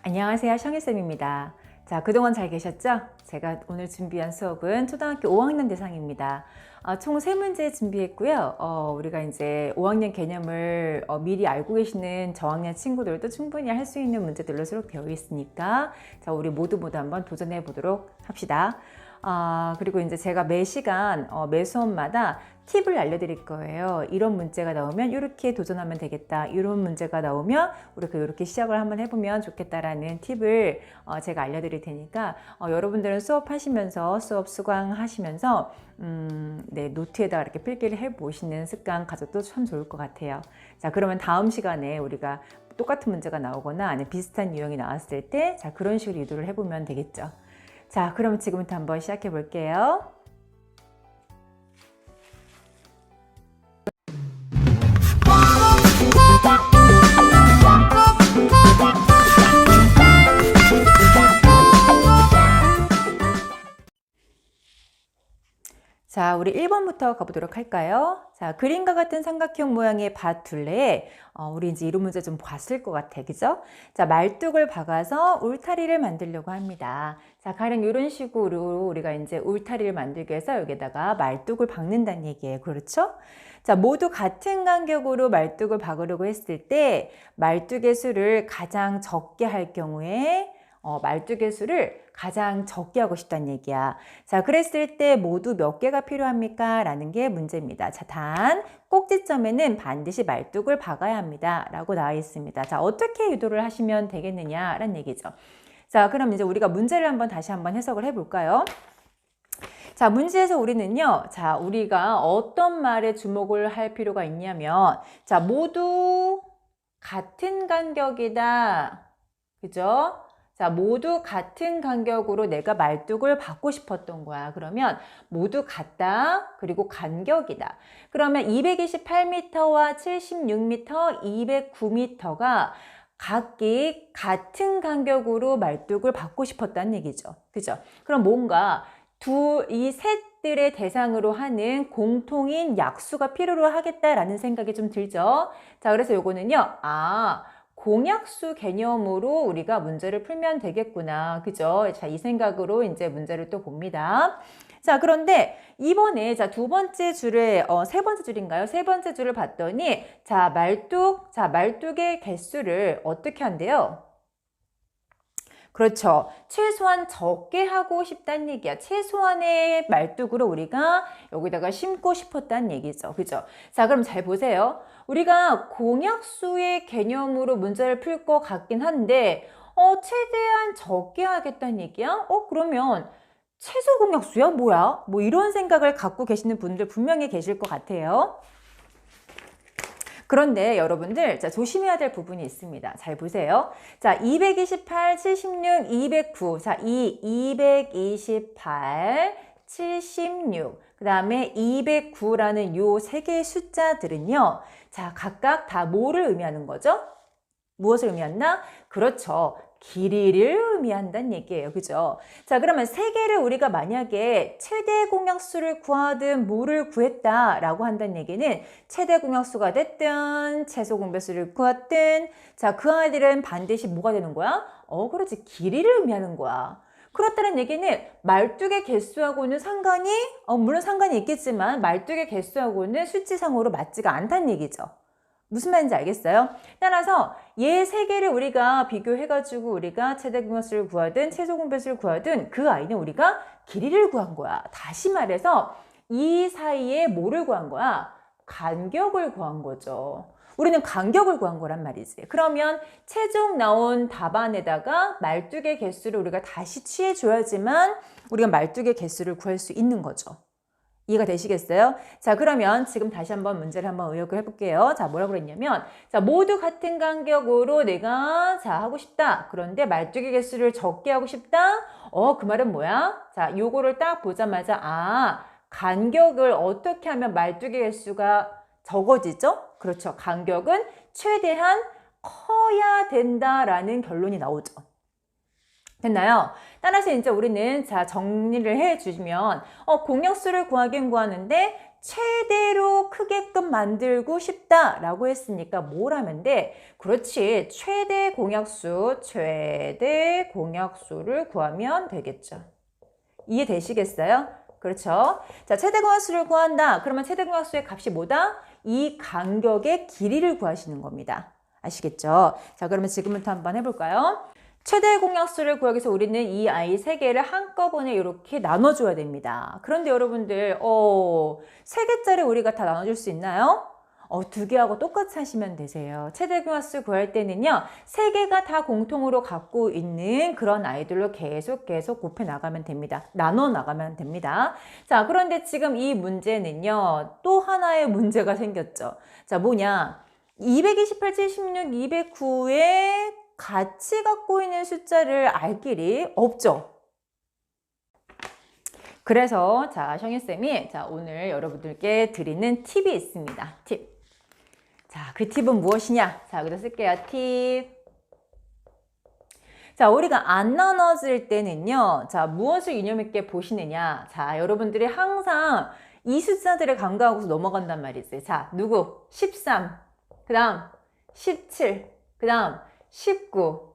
안녕하세요, 샹희쌤입니다. 자, 그동안 잘 계셨죠? 제가 오늘 준비한 수업은 초등학교 5학년 대상입니다. 총 3문제 준비했고요. 우리가 이제 5학년 개념을 미리 알고 계시는 저학년 친구들도 충분히 할 수 있는 문제들로 수록되어 있으니까 자, 우리 모두 한번 도전해 보도록 합시다. 그리고 이제 제가 매 시간, 매 수업마다 팁을 알려드릴 거예요. 이런 문제가 나오면 이렇게 도전하면 되겠다. 이런 문제가 나오면 우리가 이렇게 시작을 한번 해보면 좋겠다라는 팁을 제가 알려드릴 테니까 여러분들은 수업하시면서 수업 수강하시면서 네, 노트에다가 이렇게 필기를 해보시는 습관 가져도 참 좋을 것 같아요. 자, 그러면 다음 시간에 우리가 똑같은 문제가 나오거나 아니면 비슷한 유형이 나왔을 때 자, 그런 식으로 유도를 해보면 되겠죠. 자, 그러면 지금부터 한번 시작해 볼게요. 자, 우리 1번부터 가보도록 할까요? 자, 그림과 같은 삼각형 모양의 밭 둘레에 우리 이제 이런 문제 좀 봤을 것 같아, 그죠? 자, 말뚝을 박아서 울타리를 만들려고 합니다. 자, 가령 이런 식으로 우리가 이제 울타리를 만들기 위해서 여기다가 말뚝을 박는다는 얘기예요. 그렇죠? 자, 모두 같은 간격으로 말뚝을 박으려고 했을 때 말뚝의 수를 가장 적게 할 경우에 말뚝의 수를 가장 적게 하고 싶다는 얘기야. 자, 그랬을 때 모두 몇 개가 필요합니까? 라는 게 문제입니다. 자, 단 꼭지점에는 반드시 말뚝을 박아야 합니다. 라고 나와 있습니다. 자, 어떻게 유도를 하시면 되겠느냐? 라는 얘기죠. 자, 그럼 이제 우리가 문제를 다시 한번 해석을 해볼까요? 자, 문제에서 우리는요, 자, 우리가 어떤 말에 주목을 할 필요가 있냐면, 자, 모두 같은 간격이다. 그죠? 자, 모두 같은 간격으로 내가 말뚝을 받고 싶었던 거야. 그러면 모두 같다. 그리고 간격이다. 그러면 228m와 76m, 209m가 각기 같은 간격으로 말뚝을 받고 싶었다는 얘기죠. 그죠? 그럼 뭔가 이 셋들의 대상으로 하는 공통인 약수가 필요로 하겠다라는 생각이 좀 들죠. 자, 그래서 요거는요. 공약수 개념으로 우리가 문제를 풀면 되겠구나. 그죠? 자, 이 생각으로 이제 문제를 또 봅니다. 자, 그런데 이번에 자, 두 번째 줄에 세 번째 줄인가요? 세 번째 줄을 봤더니 자, 말뚝의 개수를 어떻게 한대요? 그렇죠. 최소한 적게 하고 싶다는 얘기야. 최소한의 말뚝으로 우리가 여기다가 심고 싶었다는 얘기죠. 그죠? 자, 그럼 잘 보세요. 우리가 공약수의 개념으로 문제를 풀 것 같긴 한데, 최대한 적게 하겠다는 얘기야? 그러면 최소 공약수야? 뭐야? 뭐 이런 생각을 갖고 계시는 분들 분명히 계실 것 같아요. 그런데 여러분들 자, 조심해야 될 부분이 있습니다. 잘 보세요. 자, 228, 76, 209. 자, 228, 76. 그 다음에 209라는 요 세 개의 숫자들은요. 자, 각각 다 뭐를 의미하는 거죠? 무엇을 의미한다? 그렇죠. 길이를 의미한다는 얘기예요. 그죠? 자, 그러면 세 개를 우리가 만약에 최대 공약수를 구하든 뭐를 구했다라고 한다는 얘기는 최대 공약수가 됐든 최소 공배수를 구했든 자, 그 아이들은 반드시 뭐가 되는 거야? 그렇지. 길이를 의미하는 거야. 그렇다는 얘기는 말뚝의 개수하고는 상관이 물론 상관이 있겠지만 말뚝의 개수하고는 수치상으로 맞지가 않다는 얘기죠. 무슨 말인지 알겠어요? 따라서 얘 세 개를 우리가 비교해가지고 우리가 최대 공약수를 구하든 최소 공배수를 구하든 그 아이는 우리가 길이를 구한 거야. 다시 말해서 이 사이에 뭐를 구한 거야? 간격을 구한 거죠. 우리는 간격을 구한 거란 말이지. 그러면 최종 나온 답안에다가 말뚝의 개수를 우리가 다시 취해줘야지만 우리가 말뚝의 개수를 구할 수 있는 거죠. 이해가 되시겠어요? 자, 그러면 지금 다시 한번 문제를 한번 의역을 해볼게요. 자, 뭐라고 그랬냐면, 자, 모두 같은 간격으로 내가, 자, 하고 싶다. 그런데 말뚝의 개수를 적게 하고 싶다? 그 말은 뭐야? 자, 요거를 딱 보자마자, 간격을 어떻게 하면 말뚝의 개수가 적어지죠? 그렇죠. 간격은 최대한 커야 된다라는 결론이 나오죠. 됐나요? 따라서 이제 우리는 자 정리를 해 주시면 공약수를 구하긴 구하는데 최대로 크게끔 만들고 싶다라고 했으니까 뭘 하면 돼? 그렇지. 최대 공약수를 구하면 되겠죠. 이해되시겠어요? 그렇죠. 자, 최대 공약수를 구한다. 그러면 최대 공약수의 값이 뭐다? 이 간격의 길이를 구하시는 겁니다. 아시겠죠? 자, 그러면 지금부터 한번 해볼까요? 최대 공약수를 구하기 위해서 우리는 이 아이 세 개를 한꺼번에 이렇게 나눠줘야 됩니다. 그런데 여러분들, 세 개짜리 우리가 다 나눠줄 수 있나요? 두 개하고 똑같이 하시면 되세요. 최대 공약수 구할 때는요, 세 개가 다 공통으로 갖고 있는 그런 아이들로 계속 곱해 나가면 됩니다. 나눠 나가면 됩니다. 자, 그런데 지금 이 문제는요, 또 하나의 문제가 생겼죠. 자, 뭐냐. 228, 76, 209에 같이 갖고 있는 숫자를 알 길이 없죠. 그래서 자, 셩이쌤이 오늘 여러분들께 드리는 팁이 있습니다. 팁. 자, 그 팁은 무엇이냐? 자, 여기다 쓸게요. 팁. 자, 우리가 안 나눠질 때는요. 자, 무엇을 유념 있게 보시느냐? 자, 여러분들이 항상 이 숫자들을 간과하고서 넘어간단 말이지. 자, 누구? 13. 그다음 17. 그다음 19,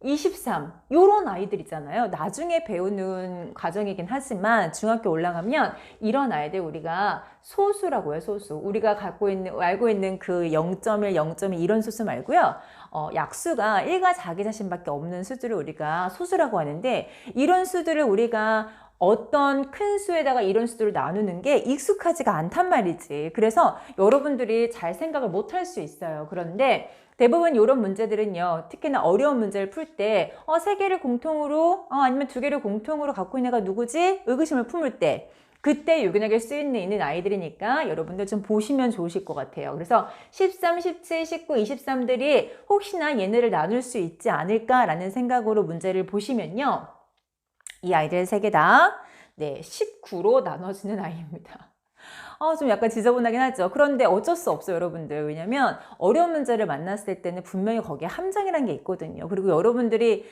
23 요런 아이들 있잖아요. 나중에 배우는 과정이긴 하지만 중학교 올라가면 이런 아이들 우리가 소수라고 해요. 소수. 우리가 알고 있는 그 0.1, 0.2 이런 소수 말고요. 약수가 1과 자기 자신밖에 없는 수들을 우리가 소수라고 하는데 이런 수들을 우리가 어떤 큰 수에다가 이런 수들을 나누는 게 익숙하지가 않단 말이지. 그래서 여러분들이 잘 생각을 못 할 수 있어요. 그런데 대부분 이런 문제들은요, 특히나 어려운 문제를 풀 때, 세 개를 공통으로, 아니면 두 개를 공통으로 갖고 있는 애가 누구지? 의구심을 품을 때, 그때 유기력을 쓰이는 아이들이니까 여러분들 좀 보시면 좋으실 것 같아요. 그래서 13, 17, 19, 23들이 혹시나 얘네를 나눌 수 있지 않을까라는 생각으로 문제를 보시면요, 이 아이들 세 개 다, 19로 나눠지는 아이입니다. 좀 약간 지저분하긴 하죠. 그런데 어쩔 수 없어요, 여러분들. 왜냐면 어려운 문제를 만났을 때는 분명히 거기에 함정이라는 게 있거든요. 그리고 여러분들이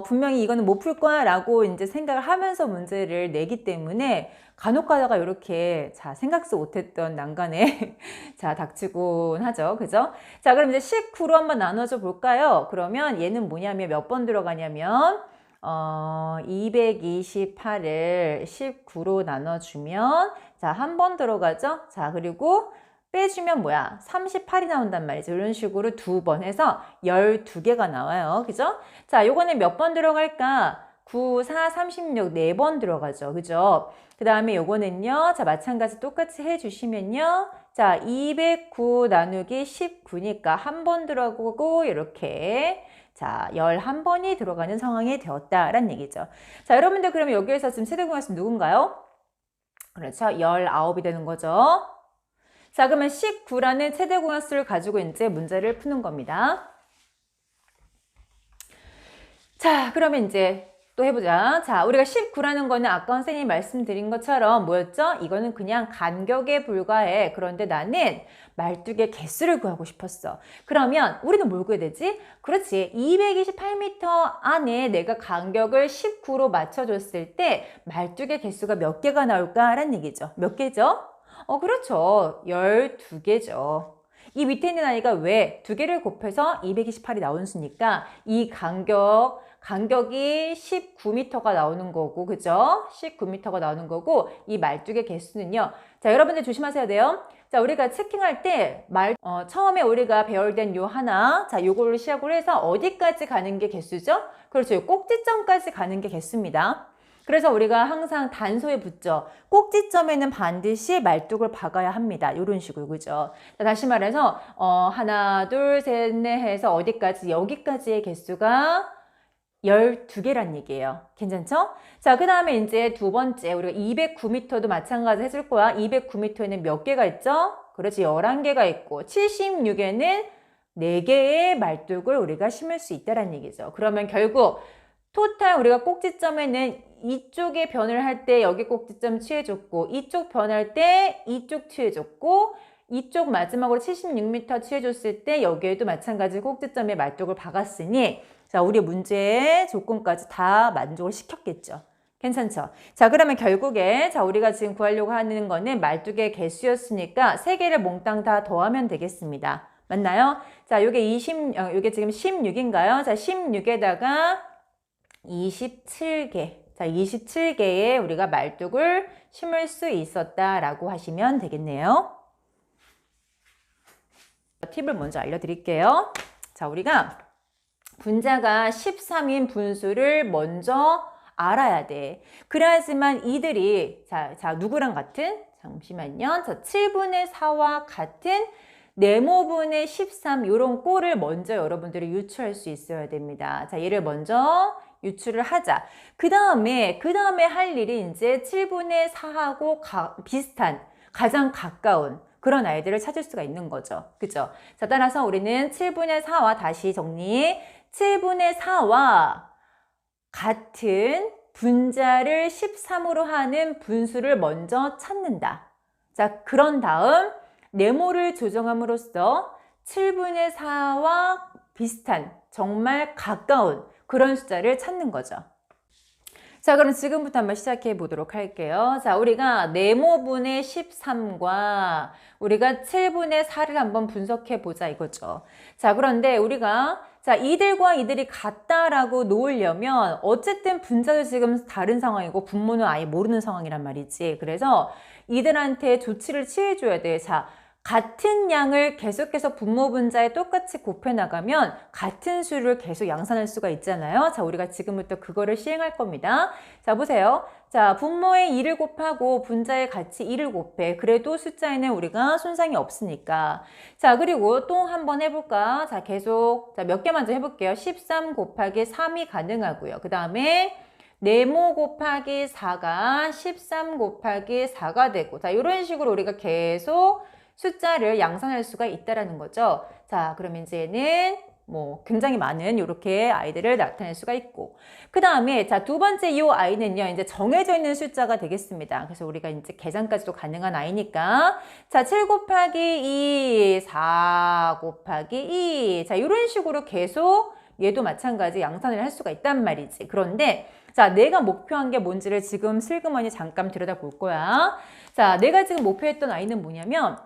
분명히 이거는 못 풀 거야 라고 이제 생각을 하면서 문제를 내기 때문에 간혹 가다가 이렇게 생각지 못했던 난간에 닥치곤 하죠. 그죠? 자, 그럼 이제 19로 한번 나눠줘 볼까요? 그러면 얘는 뭐냐면 몇 번 들어가냐면 228을 19로 나눠주면 한 번 들어가죠. 자, 그리고 빼주면 뭐야? 38이 나온단 말이죠. 이런 식으로 두 번 해서 12개가 나와요. 그죠? 자, 요거는 몇 번 들어갈까? 9, 4, 36, 4번 들어가죠. 그죠? 그 다음에 요거는요. 자, 마찬가지 똑같이 해주시면요. 자, 209 나누기 19니까 한 번 들어가고 이렇게 11번이 들어가는 상황이 되었다라는 얘기죠. 자, 여러분들 그러면 여기에서 지금 세대공약수 누군가요? 그렇죠. 19이 되는 거죠. 자, 그러면 19라는 세대공약수를 가지고 이제 문제를 푸는 겁니다. 자, 그러면 이제 또 해보자. 자, 우리가 19라는 거는 아까 선생님이 말씀드린 것처럼 뭐였죠? 이거는 그냥 간격에 불과해. 그런데 나는 말뚝의 개수를 구하고 싶었어. 그러면 우리는 뭘 구해야 되지? 그렇지. 228m 안에 내가 간격을 19로 맞춰줬을 때 말뚝의 개수가 몇 개가 나올까라는 얘기죠. 몇 개죠? 그렇죠. 12개죠. 이 밑에 있는 아이가 왜 두 개를 곱해서 228이 나오는 수니까 이 간격이 19m가 나오는 거고, 그죠? 19m가 나오는 거고, 이 말뚝의 개수는요. 자, 여러분들 조심하셔야 돼요. 자, 우리가 체킹할 때 처음에 우리가 배울 땐 요 하나, 자, 요걸로 시작을 해서 어디까지 가는 게 개수죠? 그렇죠. 요 꼭지점까지 가는 게 개수입니다. 그래서 우리가 항상 단소에 붙죠. 꼭지점에는 반드시 말뚝을 박아야 합니다. 이런 식으로, 그죠? 자, 다시 말해서 하나, 둘, 셋, 넷 해서 어디까지? 여기까지의 개수가 12개란 얘기예요. 괜찮죠? 자, 그 다음에 이제 두 번째, 우리가 209m도 마찬가지 해줄 거야. 209m에는 몇 개가 있죠? 그렇지, 11개가 있고, 76에는 4개의 말뚝을 우리가 심을 수 있다는 얘기죠. 그러면 결국, 토탈 우리가 꼭지점에는 이쪽에 변을 할 때 여기 꼭지점 취해줬고, 이쪽 변할 때 이쪽 취해줬고, 이쪽 마지막으로 76m 취해줬을 때 여기에도 마찬가지 꼭지점에 말뚝을 박았으니 자, 우리 문제의 조건까지 다 만족을 시켰겠죠. 괜찮죠? 자, 그러면 결국에 자, 우리가 지금 구하려고 하는 거는 말뚝의 개수였으니까 3개를 몽땅 다 더하면 되겠습니다. 맞나요? 자, 요게 요게 지금 16인가요? 자, 16에다가 27개. 자, 27개의 우리가 말뚝을 심을 수 있었다라고 하시면 되겠네요. 팁을 먼저 알려드릴게요. 자, 우리가 분자가 13인 분수를 먼저 알아야 돼. 그래야지만 이들이 자 누구랑 같은? 잠시만요. 자, 7분의 4와 같은 네모분의 13 이런 꼴을 먼저 여러분들이 유추할 수 있어야 됩니다. 자, 얘를 먼저 유추를 하자. 그 다음에 할 일이 이제 7분의 4하고 비슷한 가장 가까운 그런 아이들을 찾을 수가 있는 거죠. 그죠? 자, 따라서 우리는 7분의 4와 다시 정리. 7분의 4와 같은 분자를 13으로 하는 분수를 먼저 찾는다. 자, 그런 다음 네모를 조정함으로써 7분의 4와 비슷한 정말 가까운 그런 숫자를 찾는 거죠. 자, 그럼 지금부터 한번 시작해 보도록 할게요. 자, 우리가 네모분의 13과 우리가 7분의 4를 한번 분석해 보자 이거죠. 자, 그런데 우리가 자, 이들과 이들이 같다라고 놓으려면 어쨌든 분자도 지금 다른 상황이고 분모는 아예 모르는 상황이란 말이지. 그래서 이들한테 조치를 취해줘야 돼. 자, 같은 양을 계속해서 분모 분자에 똑같이 곱해 나가면 같은 수를 계속 양산할 수가 있잖아요. 자, 우리가 지금부터 그거를 시행할 겁니다. 자, 보세요. 자, 분모에 2를 곱하고 분자에 같이 2를 곱해. 그래도 숫자에는 우리가 손상이 없으니까. 자, 그리고 또 한번 해볼까? 자, 계속 자, 몇 개 먼저 해볼게요. 13 곱하기 3이 가능하고요. 그 다음에 네모 곱하기 4가 13 곱하기 4가 되고 자, 이런 식으로 우리가 계속 숫자를 양산할 수가 있다라는 거죠. 자, 그러면 이제는 뭐 굉장히 많은 이렇게 아이들을 나타낼 수가 있고 그 다음에 자, 두 번째 이 아이는요 이제 정해져 있는 숫자가 되겠습니다. 그래서 우리가 이제 계산까지도 가능한 아이니까 자, 7 곱하기 2, 4 곱하기 2 자, 이런 식으로 계속 얘도 마찬가지 양산을 할 수가 있단 말이지. 그런데 자, 내가 목표한 게 뭔지를 지금 슬그머니 잠깐 들여다볼 거야. 자, 내가 지금 목표했던 아이는 뭐냐면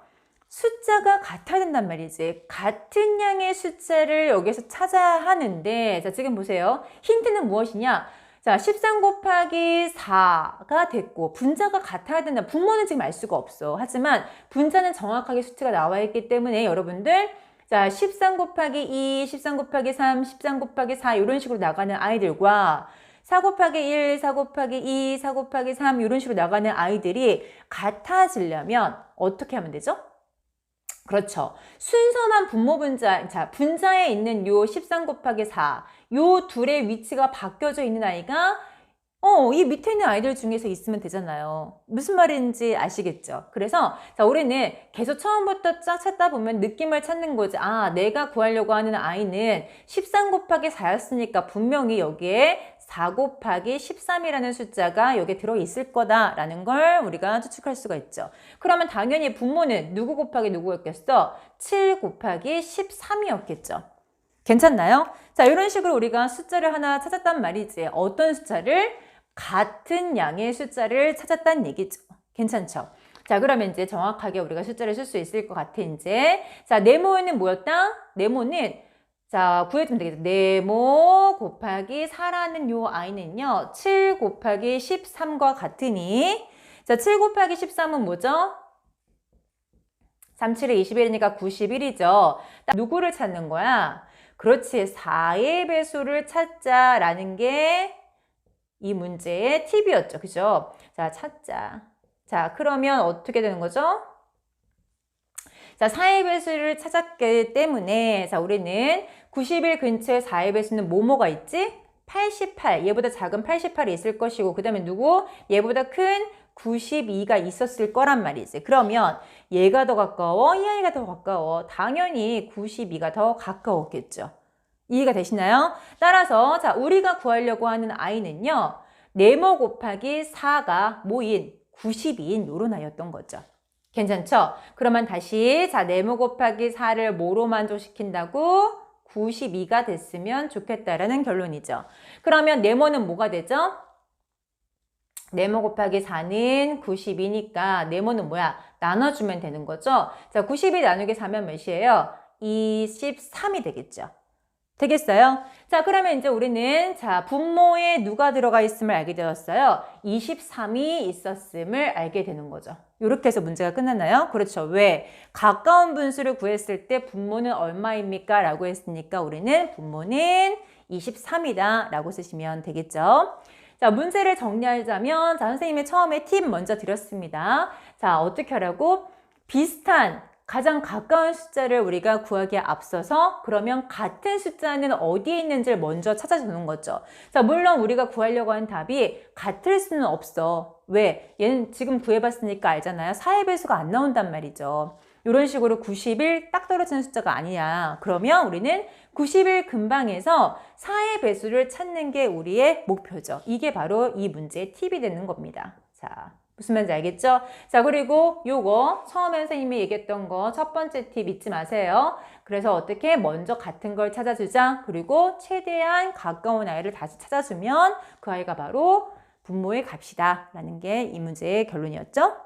숫자가 같아야 된단 말이지. 같은 양의 숫자를 여기서 찾아야 하는데 자, 지금 보세요. 힌트는 무엇이냐? 자, 13 곱하기 4가 됐고 분자가 같아야 된다. 분모는 지금 알 수가 없어. 하지만 분자는 정확하게 수치가 나와 있기 때문에 여러분들 자, 13 곱하기 2, 13 곱하기 3, 13 곱하기 4 이런 식으로 나가는 아이들과 4 곱하기 1, 4 곱하기 2, 4 곱하기 3 이런 식으로 나가는 아이들이 같아지려면 어떻게 하면 되죠? 그렇죠. 순서만 분모 분자, 자, 분자에 있는 요 13 곱하기 4, 요 둘의 위치가 바뀌어져 있는 아이가 이 밑에 있는 아이들 중에서 있으면 되잖아요. 무슨 말인지 아시겠죠? 그래서 자, 우리는 계속 처음부터 쫙 찾다 보면 느낌을 찾는 거지. 아, 내가 구하려고 하는 아이는 13 곱하기 4였으니까 분명히 여기에 4 곱하기 13이라는 숫자가 여기에 들어있을 거다라는 걸 우리가 추측할 수가 있죠. 그러면 당연히 분모는 누구 곱하기 누구였겠어? 7 곱하기 13이었겠죠. 괜찮나요? 자, 이런 식으로 우리가 숫자를 하나 찾았단 말이지. 어떤 숫자를? 같은 양의 숫자를 찾았다는 얘기죠. 괜찮죠? 자, 그러면 이제 정확하게 우리가 숫자를 쓸 수 있을 것 같아, 이제. 자, 네모는 뭐였다? 네모는 자, 구해주면 되겠죠. 네모 곱하기 4라는 요 아이는요, 7 곱하기 13과 같으니, 자, 7 곱하기 13은 뭐죠? 3, 7에 21이니까 91이죠. 누구를 찾는 거야? 그렇지. 4의 배수를 찾자라는 게 이 문제의 팁이었죠. 그죠? 자, 찾자. 자, 그러면 어떻게 되는 거죠? 자, 4의 배수를 찾았기 때문에 자, 우리는 91 근처에 4의 배수는 뭐뭐가 있지? 88. 얘보다 작은 88이 있을 것이고 그 다음에 누구? 얘보다 큰 92가 있었을 거란 말이지. 그러면 얘가 더 가까워? 이 아이가 더 가까워? 당연히 92가 더 가까웠겠죠. 이해가 되시나요? 따라서 자, 우리가 구하려고 하는 아이는요. 네모 곱하기 4가 뭐인? 92인 요런 아이였던 거죠. 괜찮죠? 그러면 다시 자, 네모 곱하기 4를 뭐로 만족시킨다고? 92가 됐으면 좋겠다라는 결론이죠. 그러면 네모는 뭐가 되죠? 네모 곱하기 4는 92니까 네모는 뭐야? 나눠주면 되는 거죠. 자, 92 나누기 4면 몇이에요? 23이 되겠죠. 되겠어요? 자, 그러면 이제 우리는 자, 분모에 누가 들어가 있음을 알게 되었어요. 23이 있었음을 알게 되는 거죠. 이렇게 해서 문제가 끝났나요? 그렇죠. 왜? 가까운 분수를 구했을 때 분모는 얼마입니까? 라고 했으니까 우리는 분모는 23이다 라고 쓰시면 되겠죠. 자, 문제를 정리하자면 자, 선생님이 처음에 팁 먼저 드렸습니다. 자, 어떻게 하라고? 비슷한 가장 가까운 숫자를 우리가 구하기에 앞서서 그러면 같은 숫자는 어디에 있는지를 먼저 찾아주는 거죠. 자, 물론 우리가 구하려고 하는 답이 같을 수는 없어. 왜? 얘는 지금 구해봤으니까 알잖아요. 4의 배수가 안 나온단 말이죠. 이런 식으로 90일 딱 떨어지는 숫자가 아니야. 그러면 우리는 90일 근방에서 4의 배수를 찾는 게 우리의 목표죠. 이게 바로 이 문제의 팁이 되는 겁니다. 자. 무슨 말인지 알겠죠? 자, 그리고 요거 처음에 선생님이 얘기했던 거 첫 번째 팁 잊지 마세요. 그래서 어떻게 먼저 같은 걸 찾아주자. 그리고 최대한 가까운 아이를 다시 찾아주면 그 아이가 바로 분모의 값이다 라는 게 이 문제의 결론이었죠.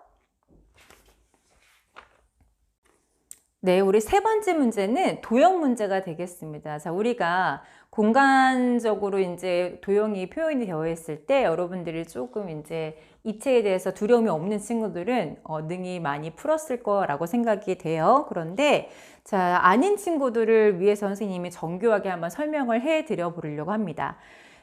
네, 우리 세 번째 문제는 도형 문제가 되겠습니다. 자, 우리가 공간적으로 이제 도형이 표현이 되어 있을 때 여러분들이 조금 이제 이 책에 대해서 두려움이 없는 친구들은 능히 많이 풀었을 거라고 생각이 돼요. 그런데 자, 아닌 친구들을 위해서 선생님이 정교하게 한번 설명을 해 드려 보려고 합니다.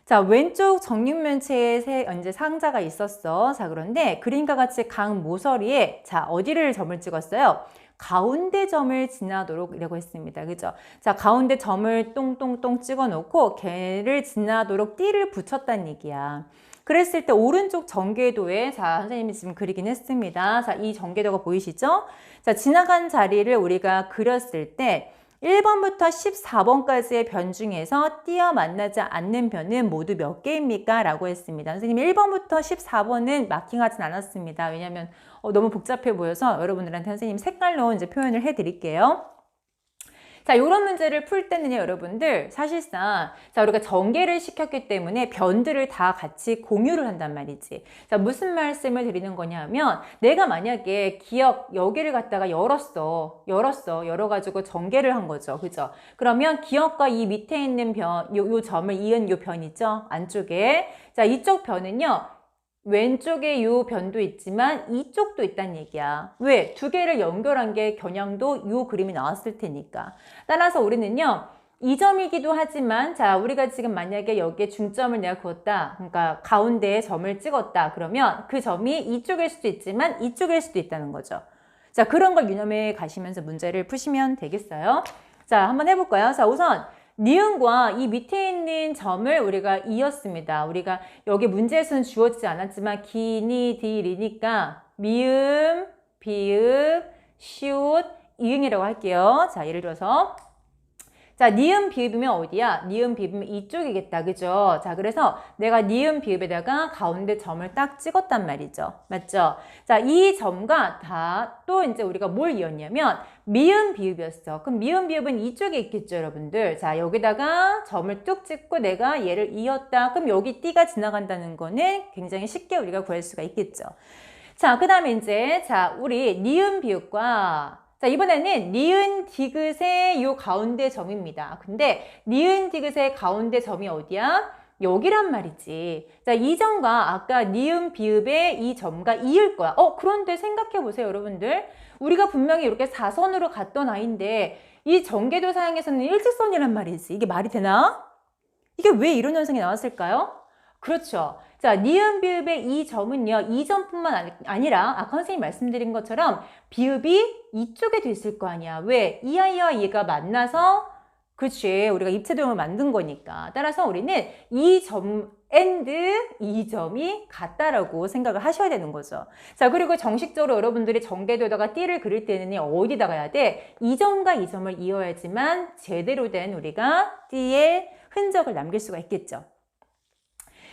자, 왼쪽 정육면체에 이제 상자가 있었어. 자, 그런데 그림과 같이 각 모서리에 자, 어디를 점을 찍었어요? 가운데 점을 지나도록 이라고 했습니다. 그죠? 자, 가운데 점을 똥똥똥 찍어 놓고 걔를 지나도록 띠를 붙였다는 얘기야. 그랬을 때 오른쪽 전개도에 자, 선생님이 지금 그리긴 했습니다. 자, 이 전개도가 보이시죠? 자, 지나간 자리를 우리가 그렸을 때 1번부터 14번까지의 변 중에서 띄어 만나지 않는 변은 모두 몇 개입니까? 라고 했습니다. 선생님이 1번부터 14번은 마킹하진 않았습니다. 왜냐하면 너무 복잡해 보여서 여러분들한테 선생님 색깔로 이제 표현을 해 드릴게요. 자, 이런 문제를 풀 때는요, 여러분들, 사실상, 자, 우리가 전개를 시켰기 때문에 변들을 다 같이 공유를 한단 말이지. 자, 무슨 말씀을 드리는 거냐 하면, 내가 만약에 기억, 여기를 갖다가 열어가지고 전개를 한 거죠. 그죠? 그러면 기억과 이 밑에 있는 변, 요 점을 이은 요 변 있죠? 안쪽에. 자, 이쪽 변은요, 왼쪽에 요 변도 있지만 이쪽도 있다는 얘기야. 왜? 두 개를 연결한 게 겨냥도 요 그림이 나왔을 테니까. 따라서 우리는요. 이 점이기도 하지만 자, 우리가 지금 만약에 여기에 중점을 내가 그었다. 그러니까 가운데에 점을 찍었다. 그러면 그 점이 이쪽일 수도 있지만 이쪽일 수도 있다는 거죠. 자, 그런 걸 유념해 가시면서 문제를 푸시면 되겠어요. 자, 한번 해볼까요? 자, 우선 니은과 이 밑에 있는 점을 우리가 이었습니다. 우리가 여기 문제에서는 주어지지 않았지만 기니, 디리니까 미음, 비읍, 시옷, 이응이라고 할게요. 자, 예를 들어서 자, 니은 비읍이면 어디야? 니은 비읍이면 이쪽이겠다. 그죠? 자, 그래서 내가 니은 비읍에다가 가운데 점을 딱 찍었단 말이죠. 맞죠? 자, 이 점과 다 또 이제 우리가 뭘 이었냐면 미음 비읍이었어. 그럼 미음 비읍은 이쪽에 있겠죠, 여러분들. 자, 여기다가 점을 뚝 찍고 내가 얘를 이었다. 그럼 여기 띠가 지나간다는 거는 굉장히 쉽게 우리가 구할 수가 있겠죠. 자, 그 다음에 이제 자, 우리 니은 비읍과 자, 이번에는 니은 디귿의 요 가운데 점입니다. 근데 니은 디귿의 가운데 점이 어디야? 여기란 말이지. 자, 이 점과 아까 니은 비읍의 이 점과 이을 거야. 그런데 생각해 보세요, 여러분들. 우리가 분명히 이렇게 사선으로 갔던 아이인데 이 전개도 사항에서는 일직선이란 말이지. 이게 말이 되나? 이게 왜 이런 현상이 나왔을까요? 그렇죠. 자, 니은 비읍의 이 점은요, 이 점뿐만 아니라 아까 선생님이 말씀드린 것처럼 비읍이 이쪽에 도 있을 거 아니야. 왜? 이 아이와 얘가 만나서 그치, 우리가 입체도형을 만든 거니까. 따라서 우리는 이 점 and 이 점이 같다라고 생각을 하셔야 되는 거죠. 자, 그리고 정식적으로 여러분들이 전개도에다가 띠를 그릴 때는 어디다가 해야 돼? 이 점과 이 점을 이어야지만 제대로 된 우리가 띠의 흔적을 남길 수가 있겠죠.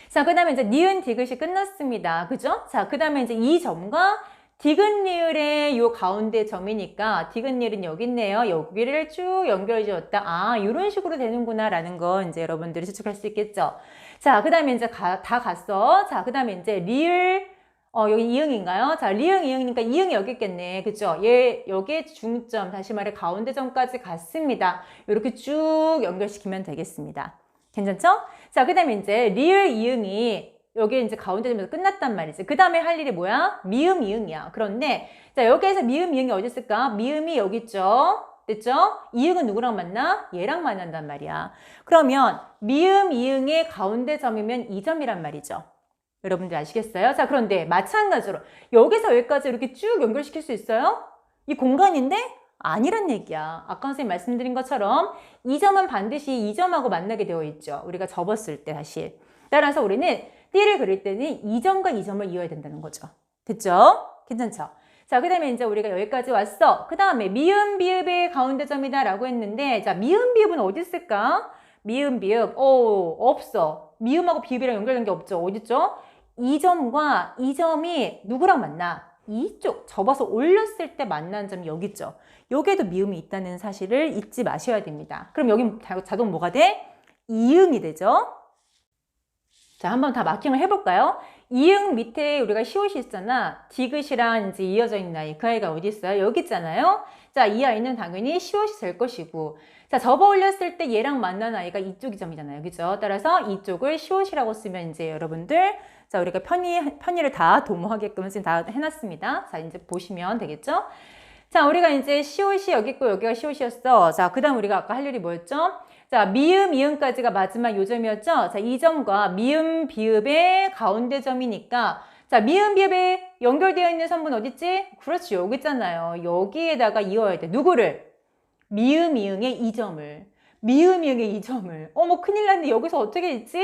자, 그 다음에 이제 니은 디귿이 끝났습니다. 그죠? 자, 그 다음에 이제 이 점과 디귿 니을의 요 가운데 점이니까 디귿 니을은 여기 있네요. 여기를 쭉 연결 지었다. 아, 이런 식으로 되는구나 라는 거 이제 여러분들이 추측할 수 있겠죠. 자, 그 다음에 이제 다 갔어. 자, 그 다음에 이제 리을 여기 이응인가요? 자, 리응, 이응이니까 이응이 여기 있겠네. 그죠? 얘, 여기에 중점, 다시 말해 가운데 점까지 갔습니다. 이렇게 쭉 연결시키면 되겠습니다. 괜찮죠? 자, 그 다음에 이제 리을, 이응이 여기 이제 가운데 점에서 끝났단 말이지. 그 다음에 할 일이 뭐야? 미음, 이응이야. 그런데, 자, 여기에서 미음, 이응이 어디 있을까? 미음이 여기 있죠? 됐죠? 이응은 누구랑 만나? 얘랑 만난단 말이야. 그러면 미음, 이응의 가운데 점이면 이 점이란 말이죠. 여러분들 아시겠어요? 자, 그런데 마찬가지로 여기서 여기까지 이렇게 쭉 연결시킬 수 있어요? 이 공간인데? 아니란 얘기야. 아까 선생님 말씀드린 것처럼 이 점은 반드시 이 점하고 만나게 되어 있죠. 우리가 접었을 때 다시. 따라서 우리는 띠를 그릴 때는 이 점과 이 점을 이어야 된다는 거죠. 됐죠? 괜찮죠? 자, 그 다음에 이제 우리가 여기까지 왔어. 그 다음에 미음, 비읍의 가운데 점이다 라고 했는데, 자, 미음, 비읍은 어디 있을까? 미음, 비읍. 없어. 미음하고 비읍이랑 연결된 게 없죠. 어디 있죠? 이 점과 이 점이 누구랑 만나? 이쪽 접어서 올렸을 때 만난 점이 여기 있죠. 여기에도 미음이 있다는 사실을 잊지 마셔야 됩니다. 그럼 여기 자동 뭐가 돼? 이응이 되죠. 자, 한번 다 마킹을 해볼까요? 이응 밑에 우리가 시옷이 있잖아. 디귿이랑 이제 이어져 있는 아이. 그 아이가 어디 있어요? 여기 있잖아요. 자, 이 아이는 당연히 시옷이 될 것이고. 자, 접어 올렸을 때 얘랑 만난 아이가 이쪽이 점이잖아요. 그죠? 따라서 이쪽을 시옷이라고 쓰면 이제 여러분들, 자, 우리가 편의를 다 도모하게끔 지금 다 해놨습니다. 자, 이제 보시면 되겠죠? 자, 우리가 이제 시옷이 여기 있고 여기가 시옷이었어. 자, 그 다음 우리가 아까 할 일이 뭐였죠? 자, 미음, 이음까지가 마지막 요점이었죠? 자, 이 점과 미음, 비읍의 가운데 점이니까, 자, 미음, 비읍에 연결되어 있는 선분 어디 있지? 그렇지, 여기 있잖아요. 여기에다가 이어야 돼. 누구를? 미음, 이응의 이 점을. 미음, 이응의 이 점을. 어머, 큰일 났네. 여기서 어떻게 있지?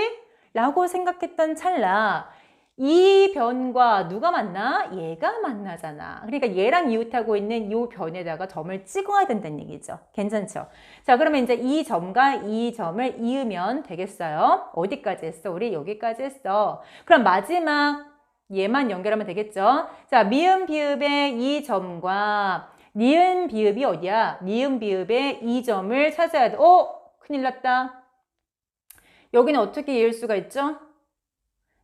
라고 생각했던 찰나. 이 변과 누가 만나? 얘가 만나잖아. 그러니까 얘랑 이웃하고 있는 이 변에다가 점을 찍어야 된다는 얘기죠. 괜찮죠? 자, 그러면 이제 이 점과 이 점을 이으면 되겠어요? 어디까지 했어? 우리 여기까지 했어. 그럼 마지막 얘만 연결하면 되겠죠? 자, 미음, 비읍의 이 점과 니은, 비읍이 어디야? 니은, 비읍의 이 점을 찾아야 돼. 큰일 났다. 여기는 어떻게 이을 수가 있죠?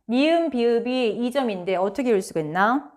니은, 비읍이 이 점인데 어떻게 이을 수가 있나?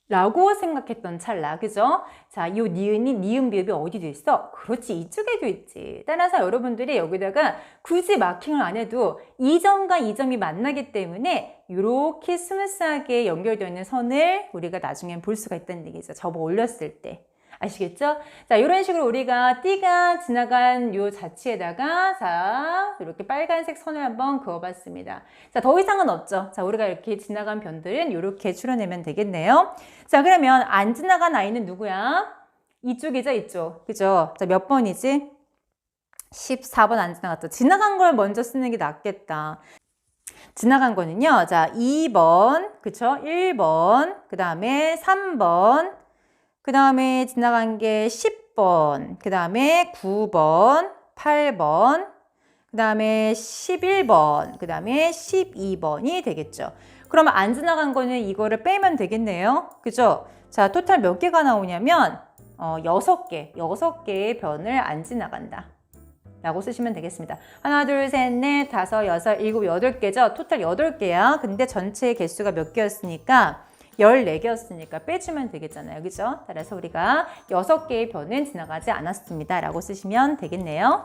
라고 생각했던 찰나. 그죠? 자, 이 니은이 니은, 비읍이 어디도 있어? 그렇지, 이쪽에도 있지. 따라서 여러분들이 여기다가 굳이 마킹을 안 해도 이 점과 이 점이 만나기 때문에 이렇게 스무스하게 연결되어 있는 선을 우리가 나중엔 볼 수가 있다는 얘기죠. 접어 올렸을 때. 아시겠죠? 자, 이런 식으로 우리가 띠가 지나간 요 자치에다가, 자, 이렇게 빨간색 선을 한번 그어봤습니다. 자, 더 이상은 없죠. 자, 우리가 이렇게 지나간 변들은 이렇게 추려내면 되겠네요. 자, 그러면 안 지나간 아이는 누구야? 이쪽이죠, 이쪽. 그죠? 자, 몇 번이지? 14번 안 지나갔죠. 지나간 걸 먼저 쓰는 게 낫겠다. 지나간 거는요, 자, 2번, 그쵸? 1번, 그 다음에 3번, 그 다음에 지나간 게 10번, 그 다음에 9번, 8번, 그 다음에 11번, 그 다음에 12번이 되겠죠. 그러면 안 지나간 거는 이거를 빼면 되겠네요. 그죠? 자, 토탈 몇 개가 나오냐면 6개의 변을 안 지나간다 라고 쓰시면 되겠습니다. 하나, 둘, 셋, 넷, 다섯, 여섯, 일곱, 8개죠. 토탈 8개야. 근데 전체 개수가 몇 개였으니까 14개였으니까 빼주면 되겠잖아요. 그죠? 따라서 우리가 6개의 변은 지나가지 않았습니다. 라고 쓰시면 되겠네요.